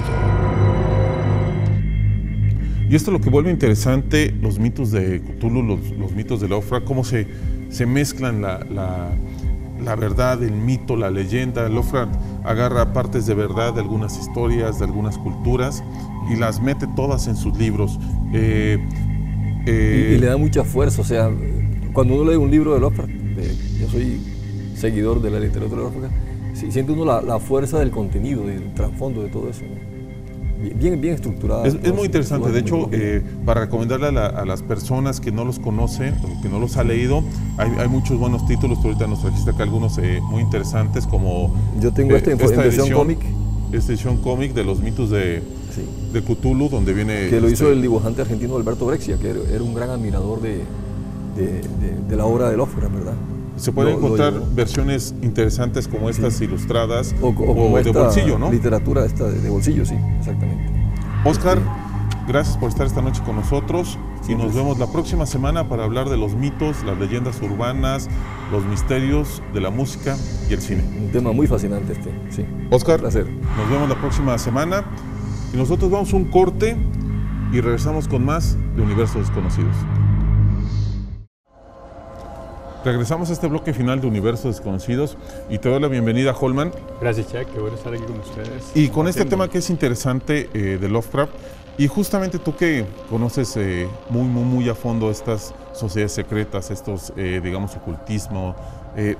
Y esto es lo que vuelve interesante los mitos de Cthulhu, los mitos de Lovecraft, cómo se mezclan la verdad, el mito, la leyenda. Lovecraft agarra partes de verdad de algunas historias, de algunas culturas y las mete todas en sus libros. Y le da mucha fuerza, o sea, cuando uno lee un libro de Lovecraft, yo soy seguidor de la literatura de Lovecraft, siente uno la fuerza del contenido, del trasfondo de todo eso, ¿no? Bien estructurada. Es muy interesante. De hecho, para recomendarle a las personas que no los conocen o que no los ha leído, hay muchos buenos títulos. Tú ahorita nos trajiste acá algunos muy interesantes, como yo tengo esta edición cómic. Esta edición cómic de los mitos de Cthulhu, donde viene... Que lo hizo el dibujante argentino Alberto Brexia, que era un gran admirador de la obra de Lovecraft, ¿verdad? Se pueden encontrar versiones interesantes como estas ilustradas o como de bolsillo, ¿no? Literatura esta de bolsillo, sí, exactamente. Oscar, gracias por estar esta noche con nosotros y nos vemos la próxima semana para hablar de los mitos, las leyendas urbanas, los misterios de la música y el cine. Un tema muy fascinante sí. Oscar, un placer. Nos vemos la próxima semana y nosotros vamos a un corte y regresamos con más de Universos Desconocidos. Regresamos a este bloque final de Universos Desconocidos y te doy la bienvenida, Holman. Gracias, Chuck, qué bueno estar aquí con ustedes. Y con este tema que es interesante de Lovecraft, y justamente tú que conoces muy a fondo estas sociedades secretas, estos, digamos, ocultismo,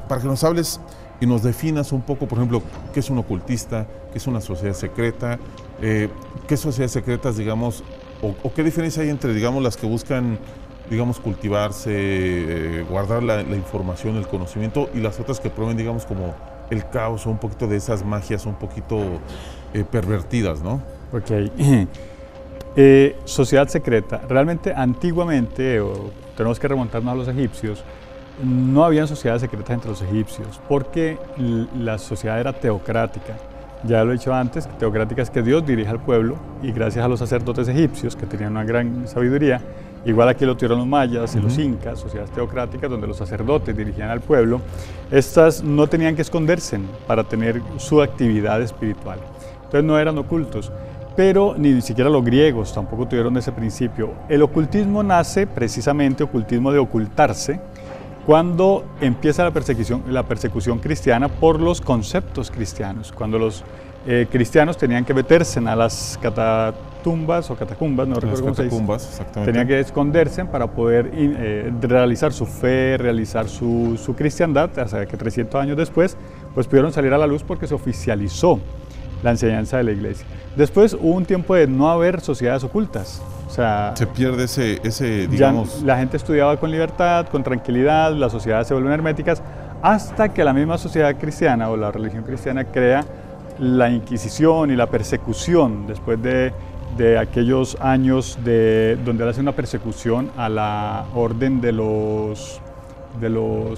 para que nos hables y nos definas un poco, por ejemplo, qué es un ocultista, qué es una sociedad secreta, qué sociedades secretas, digamos, o qué diferencia hay entre, digamos, las que buscan, digamos, cultivarse, guardar la información, el conocimiento, y las otras que prueben, digamos, como el caos o un poquito de esas magias un poquito pervertidas, ¿no? Ok. Sociedad secreta. Realmente, antiguamente, tenemos que remontarnos a los egipcios, no habían sociedades secretas entre los egipcios, porque la sociedad era teocrática. Ya lo he dicho antes, teocrática es que Dios dirige al pueblo, y gracias a los sacerdotes egipcios, que tenían una gran sabiduría, igual aquí lo tuvieron los mayas y los incas, sociedades teocráticas donde los sacerdotes dirigían al pueblo, estas no tenían que esconderse para tener su actividad espiritual. Entonces no eran ocultos, pero ni siquiera los griegos tampoco tuvieron ese principio. El ocultismo nace precisamente, ocultismo de ocultarse, cuando empieza la persecución cristiana por los conceptos cristianos, cuando los cristianos tenían que meterse a las catacumbas, no recuerdo cómo se dice. Exactamente. Tenían que esconderse para poder realizar su fe, realizar su cristiandad, hasta que 300 años después pues pudieron salir a la luz porque se oficializó la enseñanza de la iglesia. Después hubo un tiempo de no haber sociedades ocultas. O sea, se pierde ese digamos... La gente estudiaba con libertad, con tranquilidad, las sociedades se vuelven herméticas, hasta que la misma sociedad cristiana o la religión cristiana crea la Inquisición y la persecución, después de aquellos años donde hace una persecución a la orden de los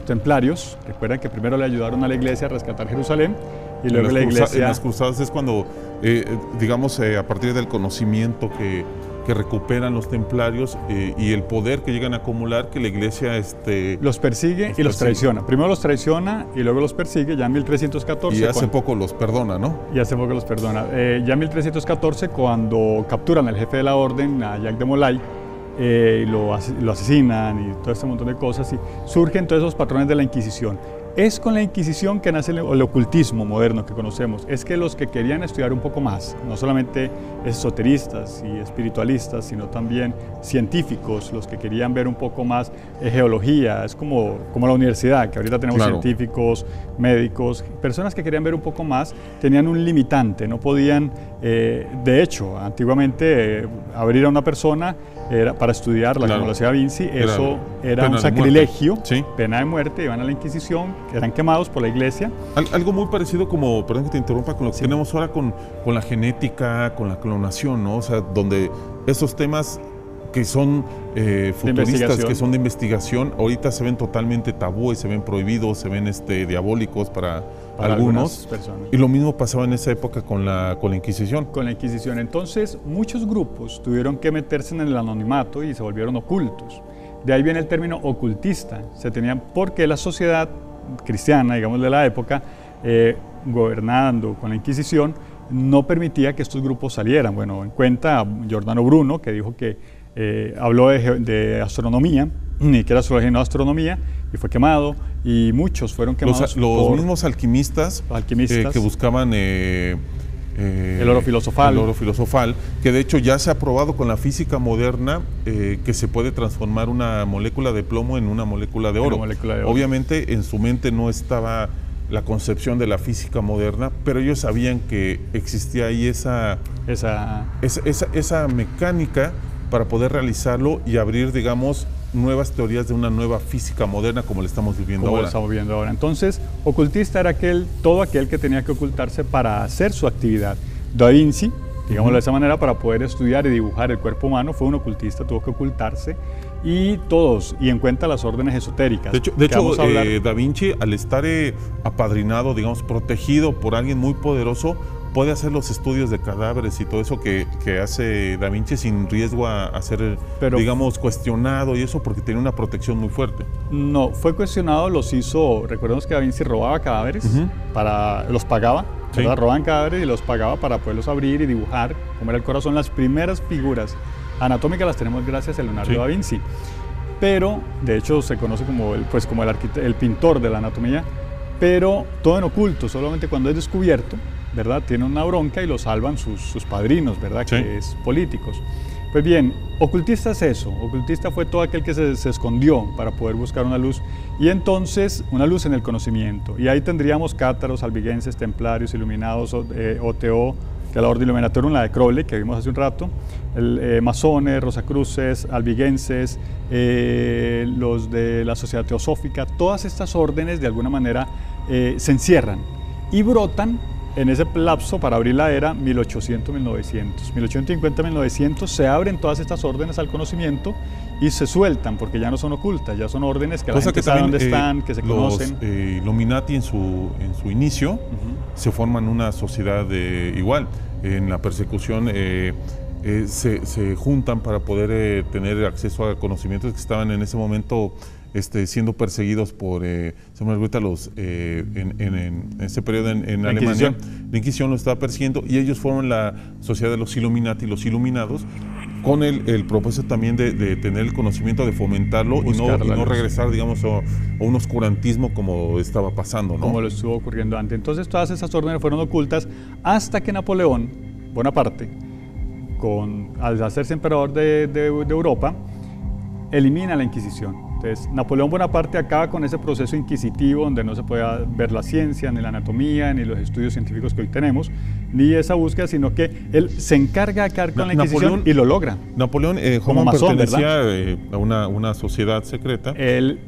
templarios. Recuerdan que primero le ayudaron a la iglesia a rescatar Jerusalén, y luego la iglesia... En las cruzadas es cuando, digamos, a partir del conocimiento que recuperan los templarios y el poder que llegan a acumular, que la iglesia los persigue y los traiciona. Primero los traiciona y luego los persigue, ya en 1314. Y hace poco los perdona, ¿no? Y hace poco los perdona. Ya en 1314, cuando capturan al jefe de la orden, a Jacques de Molay, lo asesinan y todo este montón de cosas, y surgen todos esos patrones de la Inquisición. Es con la Inquisición que nace el ocultismo moderno que conocemos. Es que los que querían estudiar un poco más, no solamente esoteristas y espiritualistas, sino también científicos, los que querían ver un poco más geología, es como la universidad, que ahorita tenemos científicos, médicos, personas que querían ver un poco más, tenían un limitante, no podían, de hecho, antiguamente abrir a una persona para estudiarla, como lo hacía Vinci, eso era un sacrilegio, pena de muerte, iban a la Inquisición, eran quemados por la iglesia. Algo muy parecido como, perdón que te interrumpa, con lo que tenemos ahora con la genética, con la clonación, ¿no? O sea, donde esos temas que son futuristas, que son de investigación, ahorita se ven totalmente tabúes, se ven prohibidos, se ven diabólicos para algunos personas. Y lo mismo pasaba en esa época con la Inquisición. Con la Inquisición. Entonces, muchos grupos tuvieron que meterse en el anonimato y se volvieron ocultos. De ahí viene el término ocultista. Porque la sociedad cristiana, digamos, de la época, gobernando con la Inquisición, no permitía que estos grupos salieran. Bueno, en cuenta Giordano Bruno, que dijo que habló de astronomía, ni que era astrología y no astronomía, y fue quemado, y muchos fueron quemados. Los mismos alquimistas, que buscaban el oro filosofal. El oro filosofal, que de hecho ya se ha probado con la física moderna que se puede transformar una molécula de plomo en una molécula de oro. Obviamente en su mente no estaba la concepción de la física moderna, pero ellos sabían que existía ahí esa mecánica para poder realizarlo y abrir, digamos, nuevas teorías de una nueva física moderna como la estamos viviendo ahora. Entonces, ocultista era todo aquel que tenía que ocultarse para hacer su actividad. Da Vinci, digámoslo de esa manera, para poder estudiar y dibujar el cuerpo humano, fue un ocultista, tuvo que ocultarse. Y en cuenta las órdenes esotéricas. De hecho Da Vinci, al estar apadrinado, digamos, protegido por alguien muy poderoso, puede hacer los estudios de cadáveres y todo eso que hace Da Vinci sin riesgo a ser, digamos, cuestionado y eso, porque tenía una protección muy fuerte. No, fue cuestionado, recordemos que Da Vinci robaba cadáveres, los pagaba, sí. Robaban cadáveres y los pagaba para poderlos abrir y dibujar, como era el corazón. Las primeras figuras anatómicas las tenemos gracias a Leonardo da Vinci, pero de hecho se conoce como el pintor de la anatomía, pero todo en oculto, solamente cuando es descubierto, ¿verdad? Tiene una bronca y lo salvan sus padrinos, ¿verdad? Sí. Que es políticos. Pues bien, ocultista es eso. Ocultista fue todo aquel que se escondió para poder buscar una luz, y entonces una luz en el conocimiento. Y ahí tendríamos cátaros, albigenses, templarios, iluminados, OTO, que es la Orden Illuminatorum, la de Crowley, que vimos hace un rato, masones, rosacruces, albigenses, los de la Sociedad Teosófica. Todas estas órdenes de alguna manera se encierran y brotan en ese lapso para abrir la era 1800-1900. 1850-1900 se abren todas estas órdenes al conocimiento y se sueltan porque ya no son ocultas, ya son órdenes que la gente sabe dónde están, que se conocen. Los Illuminati en su inicio se forman una sociedad igual. En la persecución se juntan para poder tener acceso a conocimientos que estaban en ese momento siendo perseguidos por, en ese periodo en Alemania. La Inquisición lo estaba persiguiendo y ellos forman la sociedad de los Illuminati, los Iluminados, con el propósito también de tener el conocimiento, de fomentarlo y no regresar, digamos, a un oscurantismo como estaba pasando, ¿no? Como lo estuvo ocurriendo antes. Entonces todas esas órdenes fueron ocultas hasta que Napoleón Bonaparte, al hacerse emperador de Europa, elimina la Inquisición. Entonces, Napoleón Bonaparte acaba con ese proceso inquisitivo donde no se podía ver la ciencia, ni la anatomía, ni los estudios científicos que hoy tenemos, ni esa búsqueda, sino que él se encarga de acabar con la Inquisición y lo logra. Napoleón como masón, pertenecía a una sociedad secreta.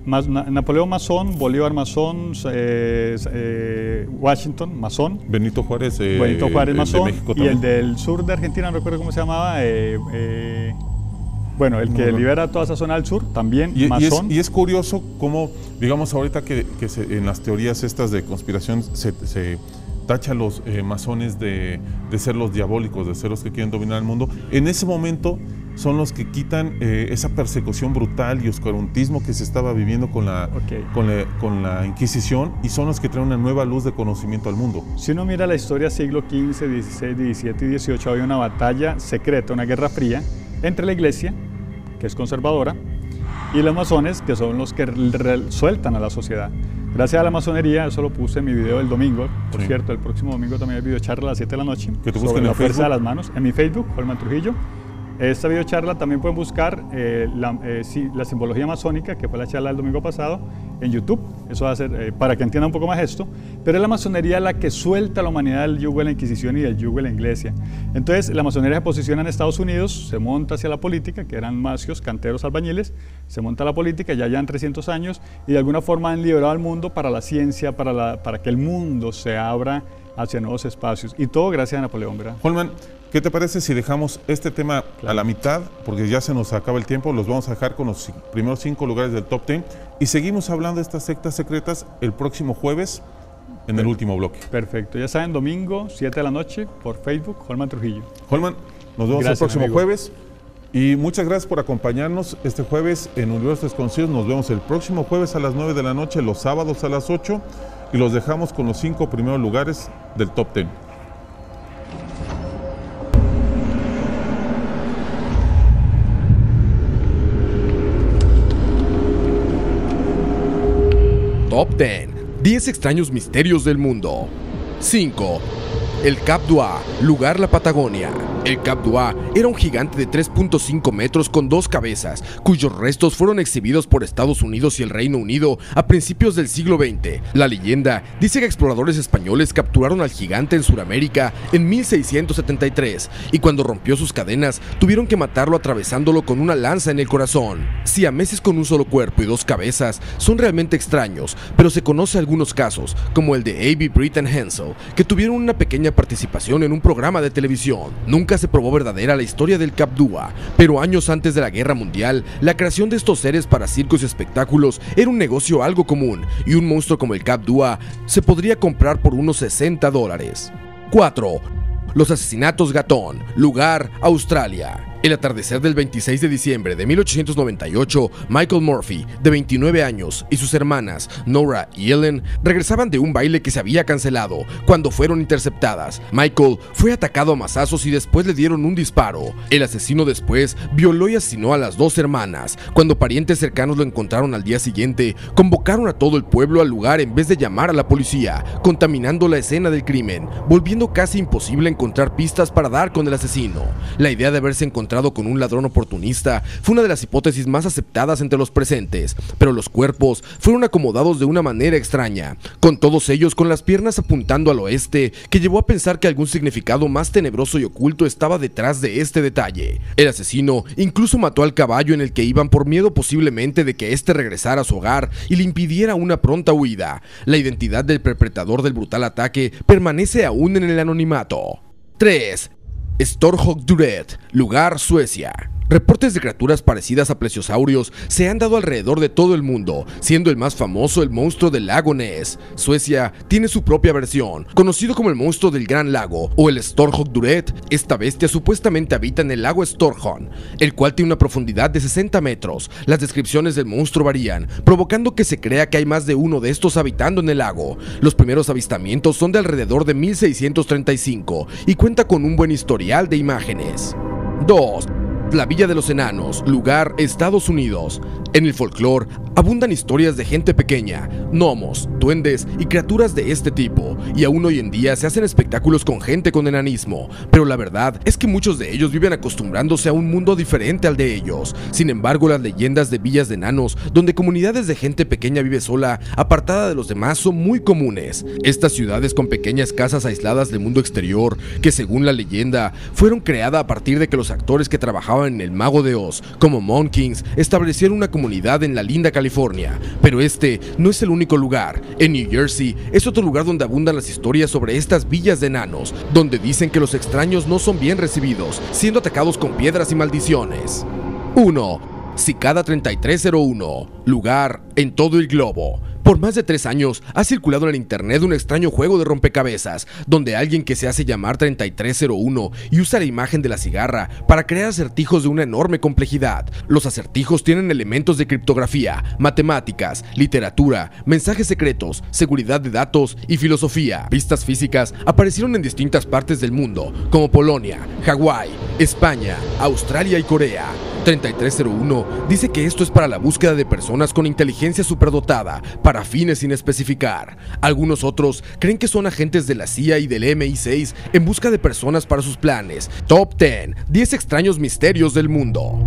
Napoleón masón, Bolívar masón, Washington masón. Benito Juárez masón, de México y el del sur de Argentina, no recuerdo cómo se llamaba, bueno, el que libera toda esa zona del sur, también masón. Y es curioso cómo, digamos, ahorita que en las teorías estas de conspiración se tacha a los masones de ser los diabólicos, de ser los que quieren dominar el mundo. En ese momento son los que quitan esa persecución brutal y oscurantismo que se estaba viviendo con la Inquisición, y son los que traen una nueva luz de conocimiento al mundo. Si uno mira la historia siglo XV, XVI, XVII y XVIII, había una batalla secreta, una guerra fría, entre la iglesia, que es conservadora, y los masones, que son los que sueltan a la sociedad. Gracias a la masonería, eso lo puse en mi video del domingo, por cierto, el próximo domingo también hay videocharla a las 7 de la noche, sobre la fuerza de las manos, en mi Facebook, Holman Trujillo. Esta videocharla también pueden buscar la simbología masónica, que fue la charla del domingo pasado, en YouTube. Eso va a ser para que entiendan un poco más esto. Pero es la masonería la que suelta a la humanidad del yugo de la Inquisición y del yugo de la Iglesia. Entonces, la masonería se posiciona en Estados Unidos, se monta hacia la política, que eran macios, canteros, albañiles, se monta a la política, ya llevan 300 años, y de alguna forma han liberado al mundo para la ciencia, para que el mundo se abra hacia nuevos espacios. Y todo gracias a Napoleón, ¿verdad? Holman, ¿qué te parece si dejamos este tema a la mitad? Porque ya se nos acaba el tiempo, los vamos a dejar con los primeros 5 lugares del top 10 y seguimos hablando de estas sectas secretas el próximo jueves en el último bloque. Perfecto, ya saben, domingo, 7 de la noche, por Facebook, Holman Trujillo. Holman, nos vemos el próximo amigo. jueves. Y muchas gracias por acompañarnos este jueves en Universos Desconocidos. Nos vemos el próximo jueves a las 9 de la noche, los sábados a las 8 y los dejamos con los 5 primeros lugares del top 10. Top 10. 10 extraños misterios del mundo. 5. El Cap d'Huá, lugar la Patagonia. El Cap d'Huá era un gigante de 3.5 metros con 2 cabezas, cuyos restos fueron exhibidos por Estados Unidos y el Reino Unido a principios del siglo XX. La leyenda dice que exploradores españoles capturaron al gigante en Sudamérica en 1673 y cuando rompió sus cadenas tuvieron que matarlo atravesándolo con una lanza en el corazón. Siameses con un solo cuerpo y 2 cabezas son realmente extraños, pero se conoce algunos casos, como el de A.B. Britt and Hensel, que tuvieron una pequeña participación en un programa de televisión. Nunca se probó verdadera la historia del Cap d'Huá, pero años antes de la Guerra Mundial, la creación de estos seres para circos y espectáculos era un negocio algo común, y un monstruo como el Cap d'Huá se podría comprar por unos $60. 4. Los asesinatos Gatón, lugar Australia. El atardecer del 26 de diciembre de 1898, Michael Murphy, de 29 años, y sus hermanas, Nora y Ellen, regresaban de un baile que se había cancelado cuando fueron interceptadas. Michael fue atacado a mazazos y después le dieron un disparo. El asesino después violó y asesinó a las 2 hermanas. Cuando parientes cercanos lo encontraron al día siguiente, convocaron a todo el pueblo al lugar en vez de llamar a la policía, contaminando la escena del crimen, volviendo casi imposible encontrar pistas para dar con el asesino. La idea de haberse encontrado con un ladrón oportunista fue una de las hipótesis más aceptadas entre los presentes, pero los cuerpos fueron acomodados de una manera extraña, con todos ellos con las piernas apuntando al oeste, que llevó a pensar que algún significado más tenebroso y oculto estaba detrás de este detalle. El asesino incluso mató al caballo en el que iban por miedo posiblemente de que éste regresara a su hogar y le impidiera una pronta huida. La identidad del perpetrador del brutal ataque permanece aún en el anonimato. 3. Storhogduret, lugar Suecia. Reportes de criaturas parecidas a plesiosaurios se han dado alrededor de todo el mundo, siendo el más famoso el monstruo del lago Ness. Suecia tiene su propia versión, conocido como el monstruo del Gran Lago o el Storhogduret. Esta bestia supuestamente habita en el lago Storhogn, el cual tiene una profundidad de 60 metros. Las descripciones del monstruo varían, provocando que se crea que hay más de uno de estos habitando en el lago. Los primeros avistamientos son de alrededor de 1635 y cuenta con un buen historial de imágenes. 2. La Villa de los Enanos, lugar Estados Unidos. En el folclore abundan historias de gente pequeña, gnomos, duendes y criaturas de este tipo, y aún hoy en día se hacen espectáculos con gente con enanismo, pero la verdad es que muchos de ellos viven acostumbrándose a un mundo diferente al de ellos. Sin embargo, las leyendas de villas de enanos, donde comunidades de gente pequeña vive sola, apartada de los demás, son muy comunes. Estas ciudades con pequeñas casas aisladas del mundo exterior, que según la leyenda, fueron creadas a partir de que los actores que trabajaban en El Mago de Oz, como Monkings, establecieron una comunidad en la linda California. Pero este no es el único lugar. En New Jersey es otro lugar donde abundan las historias sobre estas villas de enanos, donde dicen que los extraños no son bien recibidos, siendo atacados con piedras y maldiciones. 1. Cicada 3301, lugar en todo el globo. Por más de 3 años ha circulado en el internet un extraño juego de rompecabezas, donde alguien que se hace llamar 3301 y usa la imagen de la cigarra para crear acertijos de una enorme complejidad. Los acertijos tienen elementos de criptografía, matemáticas, literatura, mensajes secretos, seguridad de datos y filosofía. Pistas físicas aparecieron en distintas partes del mundo, como Polonia, Hawái, España, Australia y Corea. 3301 dice que esto es para la búsqueda de personas con inteligencia superdotada, para fines sin especificar. Algunos otros creen que son agentes de la CIA y del MI6 en busca de personas para sus planes. Top 10, 10 extraños misterios del mundo.